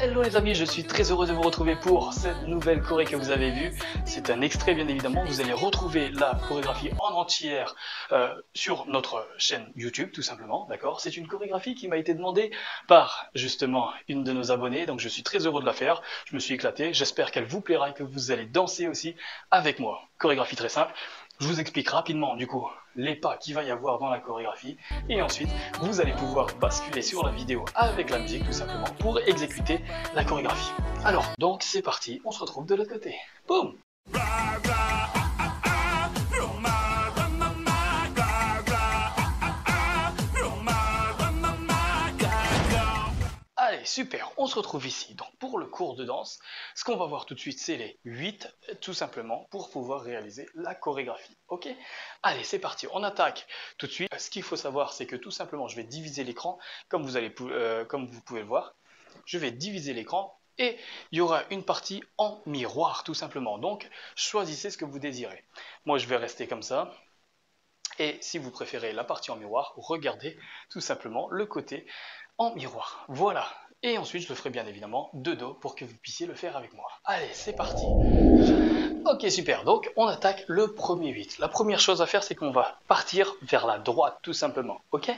Hello les amis, je suis très heureux de vous retrouver pour cette nouvelle choré que vous avez vue. C'est un extrait bien évidemment, vous allez retrouver la chorégraphie en entière sur notre chaîne YouTube tout simplement, d'accord? C'est une chorégraphie qui m'a été demandée par justement une de nos abonnées, donc je suis très heureux de la faire, je me suis éclaté, j'espère qu'elle vous plaira et que vous allez danser aussi avec moi. Chorégraphie très simple, je vous explique rapidement du coup les pas qu'il va y avoir dans la chorégraphie et ensuite vous allez pouvoir basculer sur la vidéo avec la musique tout simplement pour exécuter la chorégraphie. Alors, donc c'est parti, on se retrouve de l'autre côté. Boum! Allez, super, on se retrouve ici. Donc pour le cours de danse, ce qu'on va voir tout de suite, c'est les 8, tout simplement, pour pouvoir réaliser la chorégraphie. Ok? Allez, c'est parti, on attaque tout de suite. Ce qu'il faut savoir, c'est que tout simplement, je vais diviser l'écran, comme vous pouvez le voir. Je vais diviser l'écran et il y aura une partie en miroir, tout simplement. Donc, choisissez ce que vous désirez. Moi, je vais rester comme ça. Et si vous préférez la partie en miroir, regardez tout simplement le côté en miroir. Voilà. Et ensuite, je le ferai bien évidemment de dos pour que vous puissiez le faire avec moi. Allez, c'est parti. Ok, super. Donc, on attaque le premier 8. La première chose à faire, c'est qu'on va partir vers la droite, tout simplement. Ok?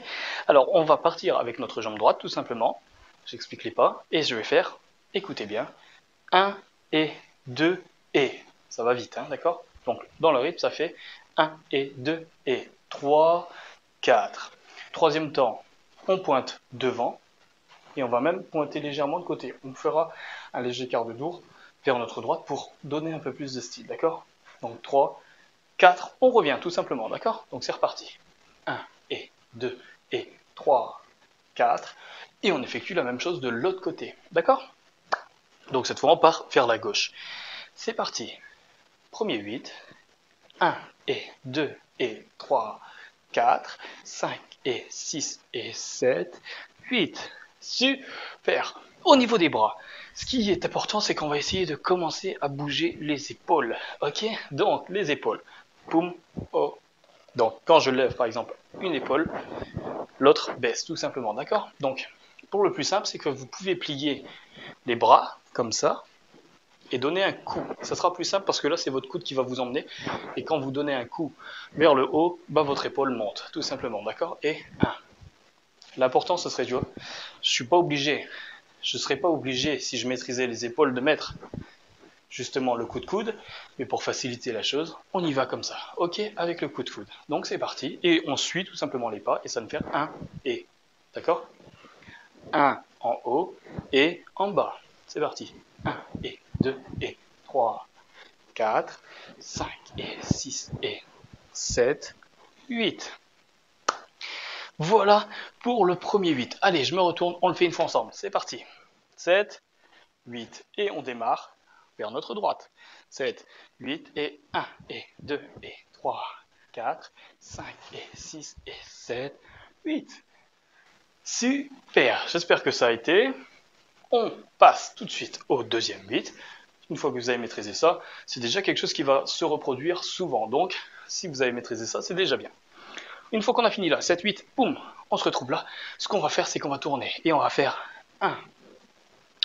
Alors, on va partir avec notre jambe droite, tout simplement. J'explique les pas. Et je vais faire, écoutez bien, 1 et 2 et. Ça va vite, hein, d'accord? Donc, dans le rythme, ça fait 1 et 2 et 3, 4. Troisième temps, on pointe devant et on va même pointer légèrement de côté. On fera un léger quart de tour vers notre droite pour donner un peu plus de style, d'accord? Donc 3, 4, on revient tout simplement, d'accord? Donc c'est reparti. 1 et 2 et 3, 4 et on effectue la même chose de l'autre côté, d'accord? Donc cette fois on part vers la gauche. C'est parti. Premier 8, 1 et 2 et 3, 4, 5 et 6 et 7, 8. Super. Au niveau des bras, ce qui est important, c'est qu'on va essayer de commencer à bouger les épaules. Ok? Donc, les épaules. Poum, oh. Donc, quand je lève, par exemple, une épaule, l'autre baisse, tout simplement. D'accord? Donc, pour le plus simple, c'est que vous pouvez plier les bras, comme ça, et donner un coup. Ça sera plus simple parce que là, c'est votre coude qui va vous emmener. Et quand vous donnez un coup vers le haut, bah, votre épaule monte, tout simplement. D'accord? Et 1. L'important, ce serait, tu vois, je ne serais pas obligé, si je maîtrisais les épaules, de mettre justement le coup de coude. Mais pour faciliter la chose, on y va comme ça. Ok? Avec le coup de coude. Donc c'est parti. Et on suit tout simplement les pas. Et ça me fait 1 et. D'accord? 1 en haut et en bas. C'est parti. 1 et 2 et 3, 4, 5 et 6 et 7, 8. Voilà pour le premier 8. Allez, je me retourne, on le fait une fois ensemble. C'est parti. 7, 8 et on démarre vers notre droite. 7, 8 et 1 et 2 et 3, 4, 5 et 6 et 7, 8. Super, j'espère que ça a été. On passe tout de suite au deuxième 8. Une fois que vous avez maîtrisé ça, c'est déjà quelque chose qui va se reproduire souvent. Donc, si vous avez maîtrisé ça, c'est déjà bien. Une fois qu'on a fini là, 7, 8, boum, on se retrouve là. Ce qu'on va faire, c'est qu'on va tourner. Et on va faire 1.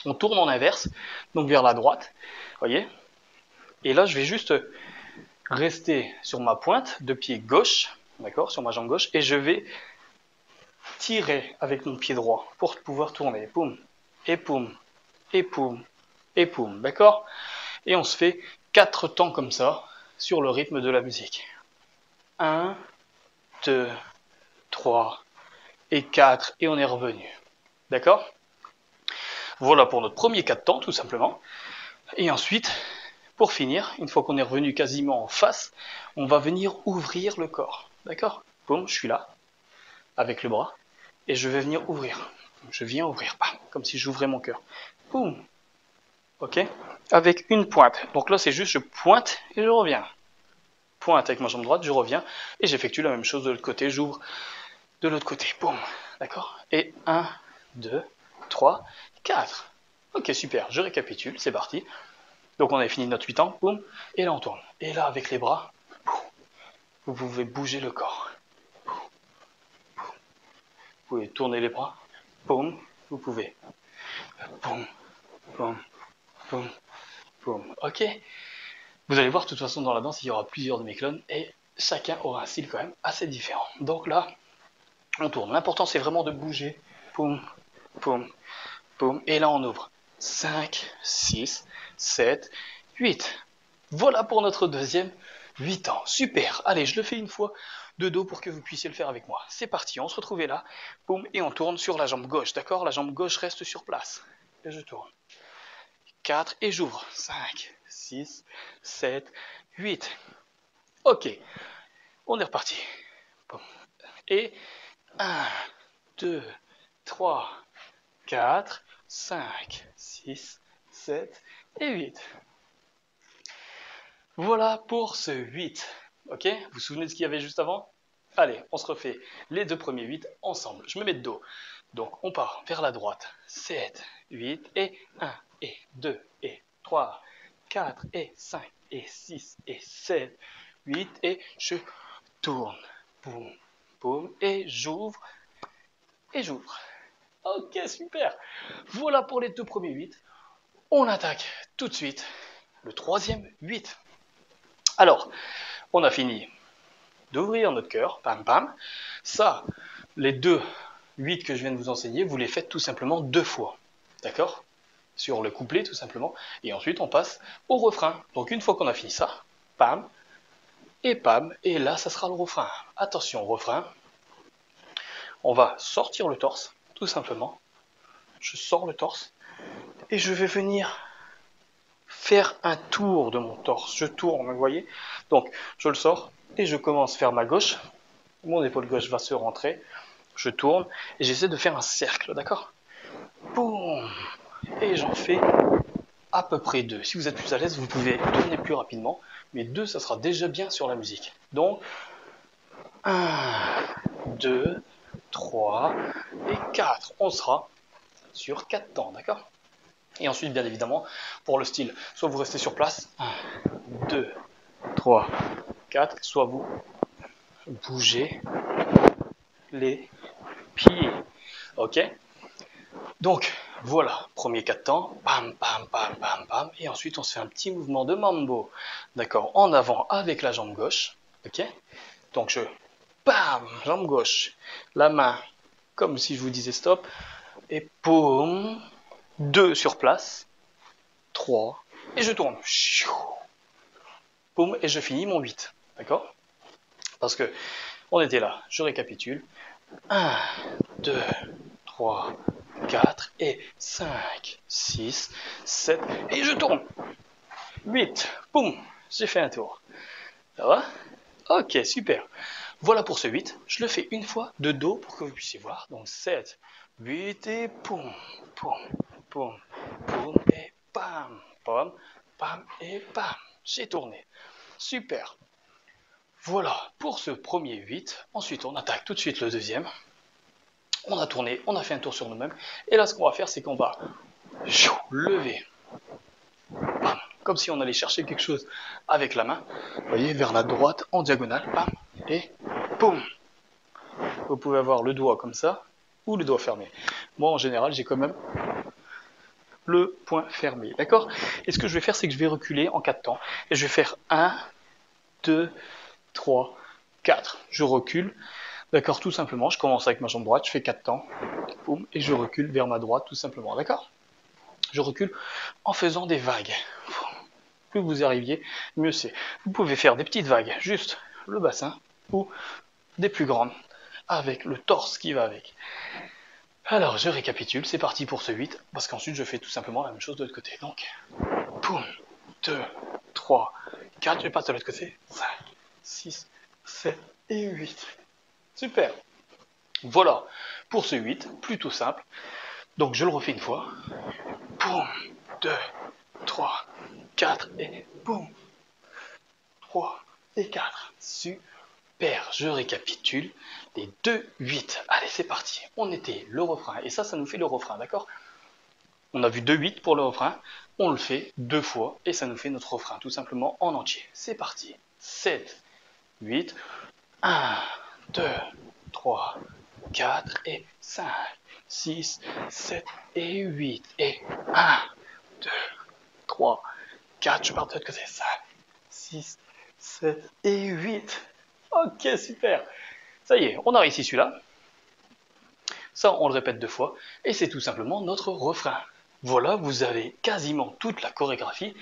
On tourne en inverse, donc vers la droite. Voyez? Et là, je vais juste rester sur ma pointe de pied gauche, d'accord, sur ma jambe gauche, et je vais tirer avec mon pied droit pour pouvoir tourner. Poum, et poum, et poum, et poum, d'accord? Et on se fait 4 temps comme ça, sur le rythme de la musique. 1, 2, 3 et 4, et on est revenu. D'accord? Voilà pour notre premier 4 temps, tout simplement. Et ensuite, pour finir, une fois qu'on est revenu quasiment en face, on va venir ouvrir le corps. D'accord? Boum, je suis là, avec le bras, et je vais venir ouvrir. Je viens ouvrir, comme si j'ouvrais mon cœur. Boum. Ok? Avec une pointe. Donc là, c'est juste, je pointe et je reviens. Pointe avec ma jambe droite, je reviens, et j'effectue la même chose de l'autre côté, j'ouvre de l'autre côté. Boum. D'accord? Et 1, 2, 3, 4. Ok, super, je récapitule, c'est parti. Donc on avait fini notre 8 ans, boum, et là on tourne. Et là avec les bras, vous pouvez bouger le corps. Vous pouvez tourner les bras, boum, vous pouvez, boum, boum, boum, boum. Ok. Vous allez voir, de toute façon, dans la danse, il y aura plusieurs de mes clones et chacun aura un style quand même assez différent. Donc là, on tourne. L'important, c'est vraiment de bouger. Poum, poum, poum. Et là, on ouvre. 5, 6, 7, 8. Voilà pour notre deuxième 8 ans. Super. Allez, je le fais une fois de dos pour que vous puissiez le faire avec moi. C'est parti, on se retrouve là. Poum, et on tourne sur la jambe gauche. D'accord? La jambe gauche reste sur place. Et je tourne. 4 et j'ouvre. 5, 6, 7, 8. Ok, on est reparti. Et 1, 2, 3, 4, 5, 6, 7 et 8. Voilà pour ce 8. Ok? Vous vous souvenez de ce qu'il y avait juste avant? Allez, on se refait les deux premiers 8 ensemble. Je me mets de dos. Donc on part vers la droite. 7, 8 et 1 et 2 et 3, 4 et 5 et 6 et 7, 8 et je tourne. Boum, boum et j'ouvre. Et j'ouvre. Ok, super. Voilà pour les deux premiers 8. On attaque tout de suite le troisième 8. Alors, on a fini d'ouvrir notre cœur, pam pam. Ça, les deux 8 que je viens de vous enseigner, vous les faites tout simplement deux fois. D'accord? Sur le couplet tout simplement. Et ensuite, on passe au refrain. Donc une fois qu'on a fini ça, pam, et pam, et là, ça sera le refrain. Attention, refrain. On va sortir le torse, tout simplement. Je sors le torse et je vais venir faire un tour de mon torse. Je tourne, vous voyez? Donc, je le sors et je commence à faire ma gauche. Mon épaule gauche va se rentrer. Je tourne et j'essaie de faire un cercle, d'accord? Boum! Et j'en fais à peu près deux. Si vous êtes plus à l'aise, vous pouvez tourner plus rapidement, mais deux, ça sera déjà bien sur la musique. Donc, 1, 2, 3 et 4. On sera sur 4 temps, d'accord? Et ensuite, bien évidemment, pour le style, soit vous restez sur place, 1, 2, 3, 4, soit vous bougez les pieds. Ok? Donc, voilà, premier 4 temps, pam, pam, pam, pam, pam, et ensuite on se fait un petit mouvement de mambo, d'accord, en avant avec la jambe gauche, ok? Donc je, bam, jambe gauche, la main, comme si je vous disais stop, et poum, 2 sur place, 3, et je tourne, poum, et je finis mon 8, d'accord? Parce que on était là, je récapitule, 1, 2, 3, 4 et 5, 6, 7 et je tourne. 8, boum, j'ai fait un tour. Ça va? Ok, super. Voilà pour ce 8. Je le fais une fois de dos pour que vous puissiez voir. Donc 7, 8 et poum, poum, poum, poum et pam, pam, pam et pam. J'ai tourné. Super. Voilà pour ce premier 8. Ensuite, on attaque tout de suite le deuxième. On a tourné, on a fait un tour sur nous-mêmes. Et là, ce qu'on va faire, c'est qu'on va lever, bam, comme si on allait chercher quelque chose avec la main. Vous voyez, vers la droite, en diagonale, bam, et boum. Vous pouvez avoir le doigt comme ça, ou le doigt fermé. Moi, en général, j'ai quand même le poing fermé, d'accord? Et ce que je vais faire, c'est que je vais reculer en 4 temps. Et je vais faire 1, 2, 3, 4. Je recule, d'accord, tout simplement. Je commence avec ma jambe droite, je fais 4 temps, boum, et je recule vers ma droite, tout simplement, d'accord? Je recule en faisant des vagues. Plus vous y arriviez, mieux c'est. Vous pouvez faire des petites vagues, juste le bassin, ou des plus grandes, avec le torse qui va avec. Alors, je récapitule, c'est parti pour ce 8, parce qu'ensuite je fais tout simplement la même chose de l'autre côté. Donc, poum, 2, 3, 4, je passe de l'autre côté, 5, 6, 7 et 8. Super. Voilà pour ce 8, plutôt simple. Donc je le refais une fois. Boum, 2, 3, 4 et boum, 3 et 4. Super, je récapitule. Les 2, 8. Allez, c'est parti. On était le refrain. Et ça nous fait le refrain, d'accord? On a vu 2, 8 pour le refrain. On le fait deux fois et ça nous fait notre refrain, tout simplement en entier. C'est parti. 7, 8, 1, 2, 3, 4 et 5, 6, 7 et 8. Et 1, 3, 4, je pars de l'autre côté, 5, 6, 7 et 8. Ok, super. Ça y est, on a réussi celui-là. Ça, on le répète 2 fois. Et c'est tout simplement notre refrain. Voilà, vous avez quasiment toute la chorégraphie.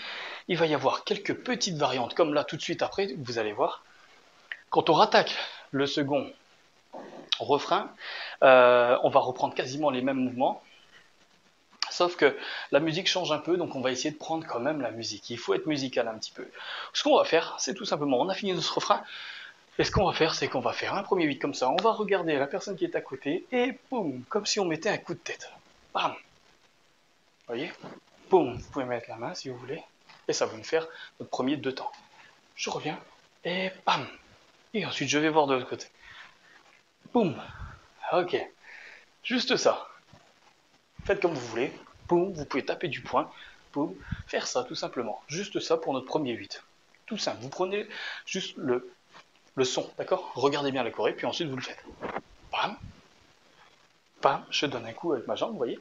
Il va y avoir quelques petites variantes, comme là tout de suite après, vous allez voir. Quand on rattaque le second refrain, on va reprendre quasiment les mêmes mouvements. Sauf que la musique change un peu, donc on va essayer de prendre quand même la musique. Il faut être musical un petit peu. Ce qu'on va faire, c'est tout simplement, on a fini notre refrain, et ce qu'on va faire, c'est qu'on va faire un premier 8 comme ça, on va regarder la personne qui est à côté, et boum, comme si on mettait un coup de tête. Bam. Vous voyez? Boum, vous pouvez mettre la main si vous voulez, et ça va nous faire notre premier 2 temps. Je reviens, et bam. Et ensuite, je vais voir de l'autre côté. Boum. Ok. Juste ça. Faites comme vous voulez. Boum, vous pouvez taper du poing. Boum. Faire ça, tout simplement. Juste ça pour notre premier 8. Tout simple. Vous prenez juste le son, d'accord? Regardez bien la choré, puis ensuite vous le faites. Bam. Bam. Je donne un coup avec ma jambe, vous voyez?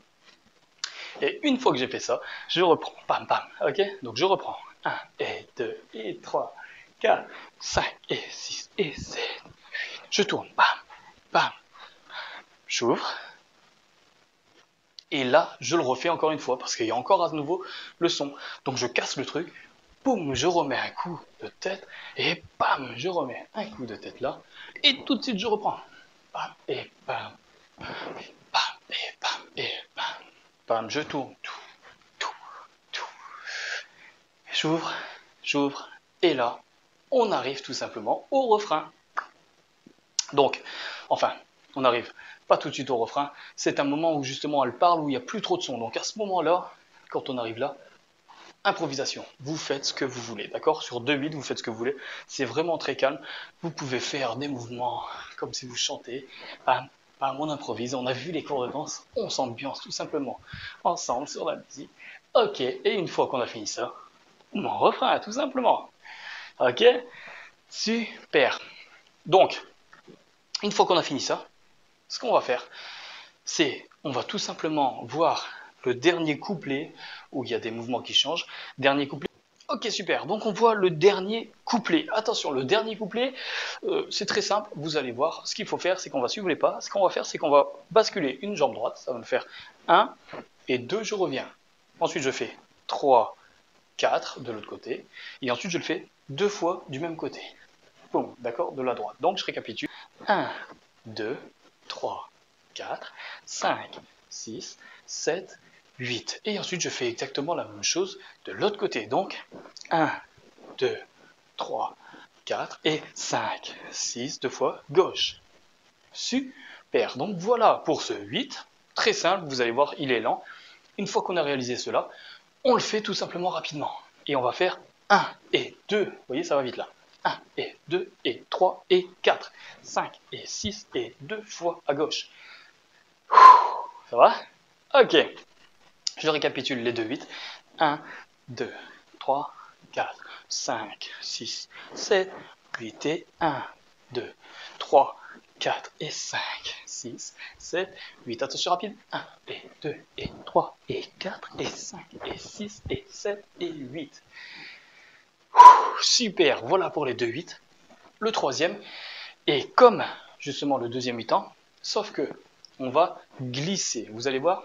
Et une fois que j'ai fait ça, je reprends. Bam, bam. Ok? Donc je reprends. 1 et 2 et 3, 4, 5 et 6 et 7. Je tourne. Bam. Bam. J'ouvre. Et là, je le refais encore une fois, parce qu'il y a encore à nouveau le son. Donc je casse le truc, boum, je remets un coup de tête, et bam, je remets un coup de tête là, et tout de suite je reprends. Bam, et bam, et bam, et bam, et bam. Bam, je tourne, tout. J'ouvre, et là, on arrive tout simplement au refrain. Donc, enfin, on arrive pas tout de suite au refrain, c'est un moment où justement elle parle, où il n'y a plus trop de son. Donc à ce moment-là, quand on arrive là, improvisation, vous faites ce que vous voulez, d'accord? Sur 2 bits, vous faites ce que vous voulez, c'est vraiment très calme. Vous pouvez faire des mouvements comme si vous chantez, bam, bam, on improvise, on a vu les cours de danse, on s'ambiance tout simplement ensemble sur la musique. Ok, et une fois qu'on a fini ça, mon refrain, tout simplement. Ok? Super. Donc, une fois qu'on a fini ça, ce qu'on va faire, c'est, on va tout simplement voir le dernier couplet, où il y a des mouvements qui changent. Dernier couplet. Ok, super. Donc on voit le dernier couplet. Attention, le dernier couplet, c'est très simple. Vous allez voir, ce qu'il faut faire, c'est qu'on va suivre les pas. Ce qu'on va faire, c'est qu'on va basculer une jambe droite. Ça va me faire 1 et 2, je reviens. Ensuite, je fais 3, 4 de l'autre côté. Et ensuite, je le fais 2 fois du même côté. Boum, d'accord, de la droite. Donc je récapitule. 1, 2, 3, 4, 5, 6, 7, 8. Et ensuite, je fais exactement la même chose de l'autre côté. Donc, 1, 2, 3, 4 et 5, 6, 2 fois gauche. Super. Donc voilà pour ce 8. Très simple, vous allez voir, il est lent. Une fois qu'on a réalisé cela, on le fait tout simplement rapidement. Et on va faire 1 et 2. Vous voyez, ça va vite là. 1 et 2 et 3 et 4, 5 et 6 et 2 fois à gauche. Ça va? Ok. Je récapitule les 2 8. 1, 2, 3, 4, 5, 6, 7, 8 et 1, 2, 3, 4 et 5, 6, 7, 8. Attention rapide. 1 et 2 et 3 et 4 et 5 et 6 et 7 et 8. Super, voilà pour les 2 8. Le troisième est comme justement le deuxième 8 ans, sauf que on va glisser. Vous allez voir.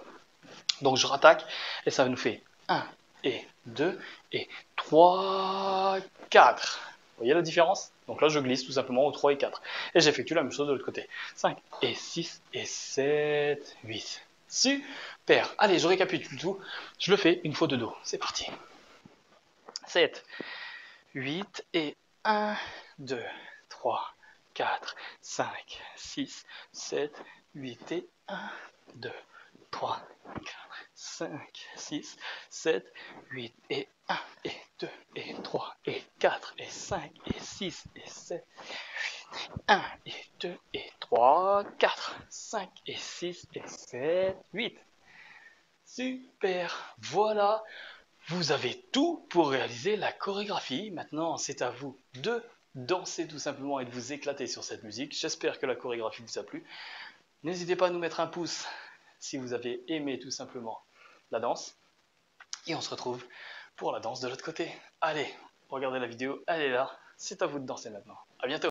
Donc je rattaque et ça nous fait 1 et 2 et 3, 4. Vous voyez la différence? Donc là je glisse tout simplement au 3 et 4. Et j'effectue la même chose de l'autre côté. 5 et 6 et 7, 8. Super. Allez, je récapitule tout. Je le fais une fois de dos. C'est parti. 7, 8 et 1, 2, 3, 4, 5, 6, 7, 8 et 1, 2, 3, 4, 5, 6, 7, 8 et 1 et 2 et 3 et 4 et 5 et 6 et 7, 1 et 2 et 3, 4, 5 et 6 et 7, 8. Super, voilà, vous avez tout pour réaliser la chorégraphie. Maintenant, c'est à vous de danser tout simplement et de vous éclater sur cette musique. J'espère que la chorégraphie vous a plu. N'hésitez pas à nous mettre un pouce si vous avez aimé tout simplement la danse. Et on se retrouve pour la danse de l'autre côté. Allez, regardez la vidéo, elle est là, c'est à vous de danser maintenant. À bientôt.